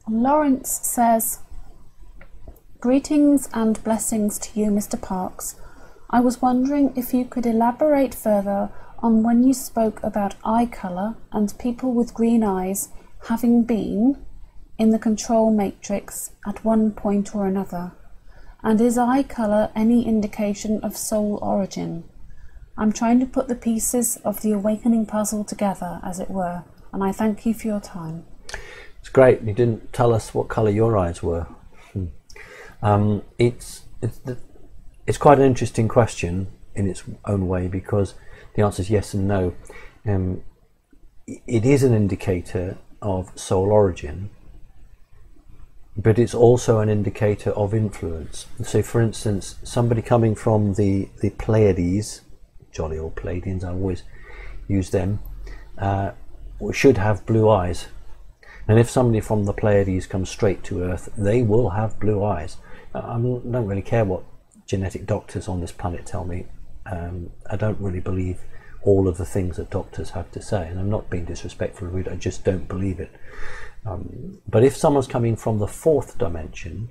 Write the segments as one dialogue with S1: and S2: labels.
S1: Lawrence says, greetings and blessings to you, Mr. Parks. I was wondering if you could elaborate further on when you spoke about eye colour and people with green eyes having been in the control matrix at one point or another. And is eye colour any indication of soul origin? I'm trying to put the pieces of the awakening puzzle together, as it were, and I thank you for your time.
S2: It's great. You didn't tell us what colour your eyes were. It's quite an interesting question in its own way, because the answer is yes and no. It is an indicator of soul origin, but it's also an indicator of influence. So for instance, somebody coming from the Pleiades, jolly old Pleiadians, I always use them, should have blue eyes. And if somebody from the Pleiades comes straight to Earth, they will have blue eyes. I don't really care what genetic doctors on this planet tell me. I don't really believe all of the things that doctors have to say, and I'm not being disrespectful or rude, I just don't believe it. But if someone's coming from the fourth dimension,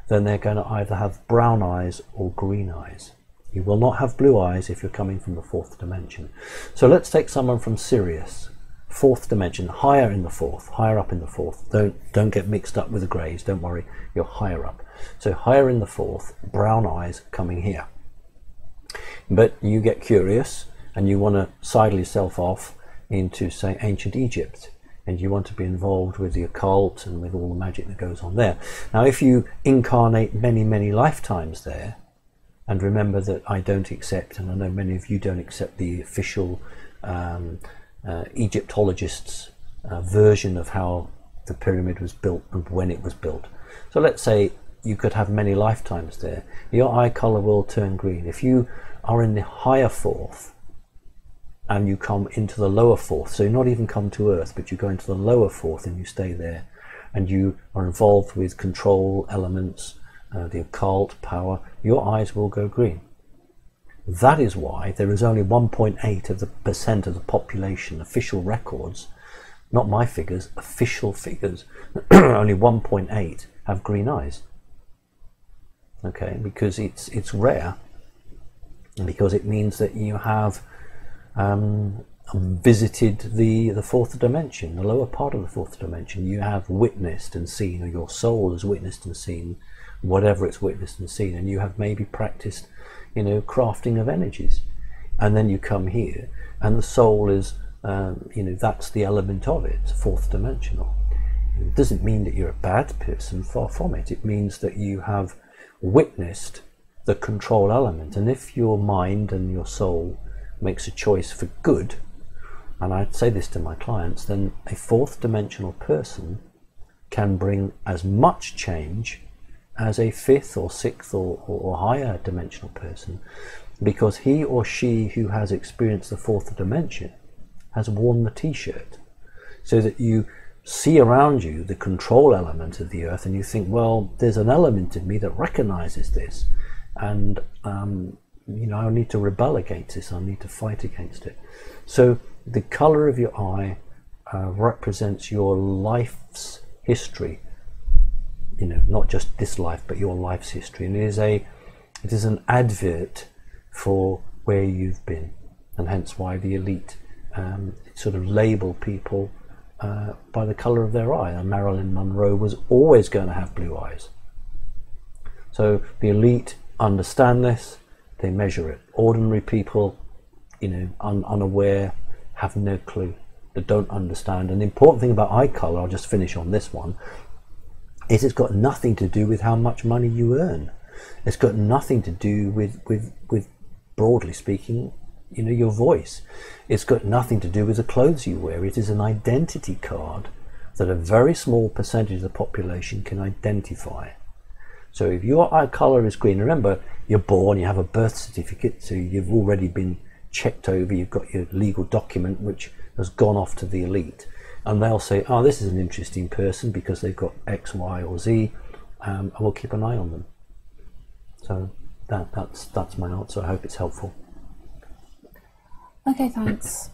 S2: then they're going to either have brown eyes or green eyes. You will not have blue eyes if you're coming from the fourth dimension. So let's take someone from Sirius, fourth dimension, higher in the fourth, higher up in the fourth. Don't get mixed up with the greys, don't worry, you're higher up. So higher in the fourth, brown eyes coming here. But you get curious and you want to sidle yourself off into, say, ancient Egypt, and you want to be involved with the occult and with all the magic that goes on there. Now if you incarnate many lifetimes there, and remember that I don't accept, and I know many of you don't accept, the official Egyptologists' version of how the pyramid was built and when it was built. So let's say you could have many lifetimes there. Your eye colour will turn green. If you are in the higher fourth and you come into the lower fourth, so you're not even come to Earth, but you go into the lower fourth and you stay there, and you are involved with control elements, the occult, power, your eyes will go green. That is why there is only 1.8% of the population, official records, not my figures, official figures, only 1.8 have green eyes. Okay, because it's rare, and because it means that you have visited the fourth dimension, the lower part of the fourth dimension. You have witnessed and seen, or your soul has witnessed and seen whatever it's witnessed and seen, and you have maybe practiced, you know, crafting of energies, and then you come here and the soul is you know, that's the element of it, fourth dimensional. It doesn't mean that you're a bad person, far from it. It means that you have witnessed the control element, and if your mind and your soul makes a choice for good, and I say this to my clients, then a fourth dimensional person can bring as much change as a fifth or sixth or higher dimensional person, because he or she who has experienced the fourth dimension has worn the t-shirt, so that you see around you the control element of the earth and you think, well, there's an element in me that recognizes this, and you know, I need to rebel against this, I need to fight against it. So the color of your eye represents your life's history, you know, not just this life but your life's history, and it is an advert for where you've been, and hence why the elite sort of label people by the color of their eye. And Marilyn Monroe was always going to have blue eyes. So the elite understand this, they measure it. Ordinary people, you know, unaware, have no clue, they don't understand. And the important thing about eye color, I'll just finish on this one, is it's got nothing to do with how much money you earn. It's got nothing to do with broadly speaking, you know, your voice. It's got nothing to do with the clothes you wear. It is an identity card that a very small percentage of the population can identify. So if your eye color is green, remember, you're born, you have a birth certificate, so you've already been checked over, you've got your legal document which has gone off to the elite, and they'll say, oh, this is an interesting person because they've got X, Y or Z, and we'll keep an eye on them. So that's my answer. I hope it's helpful.
S1: Okay, thanks.